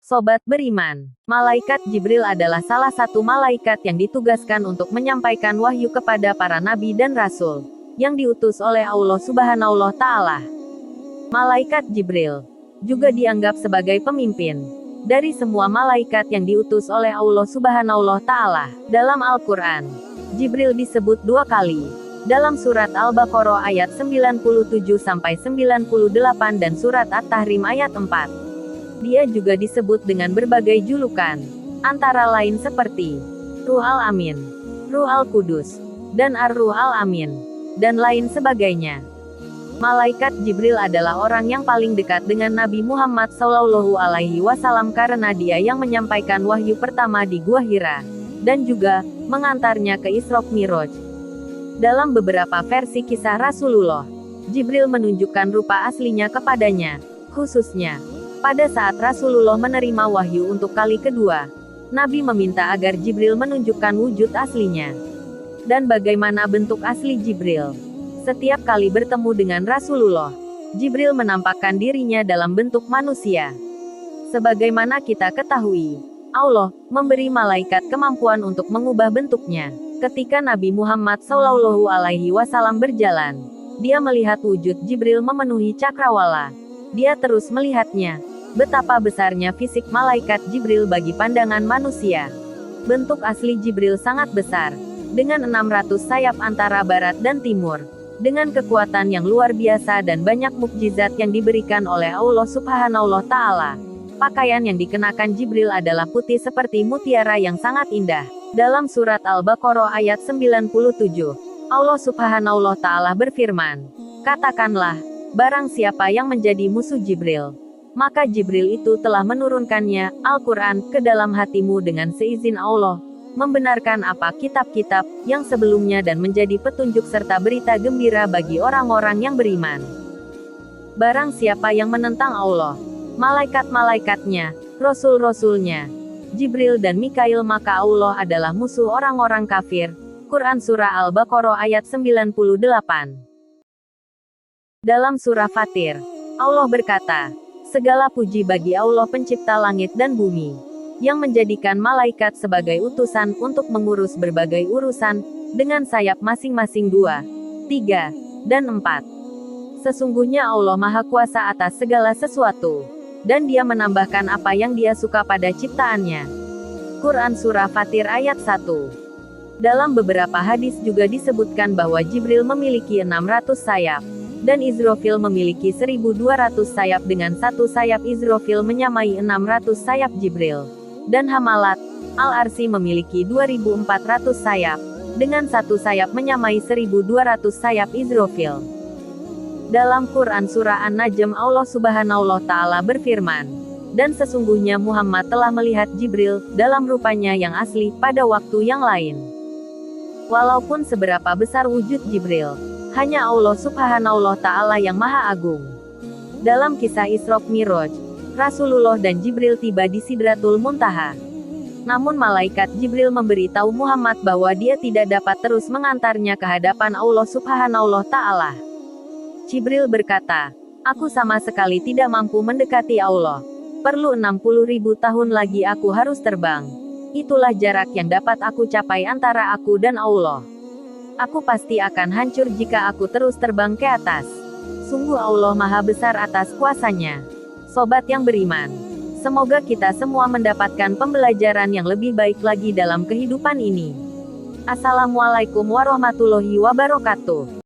Sobat beriman, Malaikat Jibril adalah salah satu malaikat yang ditugaskan untuk menyampaikan wahyu kepada para nabi dan rasul, yang diutus oleh Allah Subhanahu wa Ta'ala. Malaikat Jibril juga dianggap sebagai pemimpin dari semua malaikat yang diutus oleh Allah Subhanahu wa Ta'ala. Dalam Al-Quran, Jibril disebut 2 kali, dalam surat Al-Baqarah ayat 97-98 dan surat At-Tahrim ayat 4. Dia juga disebut dengan berbagai julukan, antara lain seperti Ruh Al-Amin, Ruh Al-Qudus, dan Ar-Ruh Al-Amin, dan lain sebagainya. Malaikat Jibril adalah orang yang paling dekat dengan Nabi Muhammad SAW karena dia yang menyampaikan wahyu pertama di Gua Hira, dan juga mengantarnya ke Isra Mi'raj. Dalam beberapa versi kisah Rasulullah, Jibril menunjukkan rupa aslinya kepadanya, khususnya pada saat Rasulullah menerima wahyu untuk kali kedua. Nabi meminta agar Jibril menunjukkan wujud aslinya. Dan bagaimana bentuk asli Jibril? Setiap kali bertemu dengan Rasulullah, Jibril menampakkan dirinya dalam bentuk manusia. Sebagaimana kita ketahui, Allah memberi malaikat kemampuan untuk mengubah bentuknya. Ketika Nabi Muhammad SAW berjalan, dia melihat wujud Jibril memenuhi cakrawala. Dia terus melihatnya. Betapa besarnya fisik malaikat Jibril bagi pandangan manusia. Bentuk asli Jibril sangat besar, dengan 600 sayap antara barat dan timur, dengan kekuatan yang luar biasa dan banyak mukjizat yang diberikan oleh Allah Subhanahu wa Ta'ala. Pakaian yang dikenakan Jibril adalah putih seperti mutiara yang sangat indah. Dalam surat Al-Baqarah ayat 97, Allah Subhanahu wa Ta'ala berfirman, "Katakanlah, barang siapa yang menjadi musuh Jibril, maka Jibril itu telah menurunkannya, Al-Quran, ke dalam hatimu dengan seizin Allah, membenarkan apa kitab-kitab yang sebelumnya dan menjadi petunjuk serta berita gembira bagi orang-orang yang beriman. Barang siapa yang menentang Allah, malaikat-malaikatnya, rasul-rasulnya, Jibril dan Mikail, maka Allah adalah musuh orang-orang kafir." Quran Surah Al-Baqarah ayat 98. Dalam surah Fatir, Allah berkata, "Segala puji bagi Allah pencipta langit dan bumi, yang menjadikan malaikat sebagai utusan untuk mengurus berbagai urusan, dengan sayap masing-masing 2, 3, dan 4. Sesungguhnya Allah Maha Kuasa atas segala sesuatu, dan Dia menambahkan apa yang Dia suka pada ciptaannya." Quran Surah Fatir ayat 1. Dalam beberapa hadis juga disebutkan bahwa Jibril memiliki 600 sayap, dan Israfil memiliki 1200 sayap dengan satu sayap Israfil menyamai 600 sayap Jibril. Dan Hamalat, Al-Arsy memiliki 2400 sayap, dengan satu sayap menyamai 1200 sayap Israfil. Dalam Quran Surah An-Najm Allah Subhanahu wa Ta'ala berfirman, "Dan sesungguhnya Muhammad telah melihat Jibril, dalam rupanya yang asli, pada waktu yang lain." Walaupun seberapa besar wujud Jibril, hanya Allah Subhanahu wa Ta'ala yang Maha Agung. Dalam kisah Isra Mi'raj, Rasulullah dan Jibril tiba di Sidratul Muntaha. Namun malaikat Jibril memberitahu Muhammad bahwa dia tidak dapat terus mengantarnya ke hadapan Allah Subhanahu wa Ta'ala. Jibril berkata, "Aku sama sekali tidak mampu mendekati Allah. Perlu 60.000 tahun lagi aku harus terbang. Itulah jarak yang dapat aku capai antara aku dan Allah. Aku pasti akan hancur jika aku terus terbang ke atas. Sungguh Allah Maha Besar atas kuasanya." Sobat yang beriman, semoga kita semua mendapatkan pembelajaran yang lebih baik lagi dalam kehidupan ini. Assalamualaikum warahmatullahi wabarakatuh.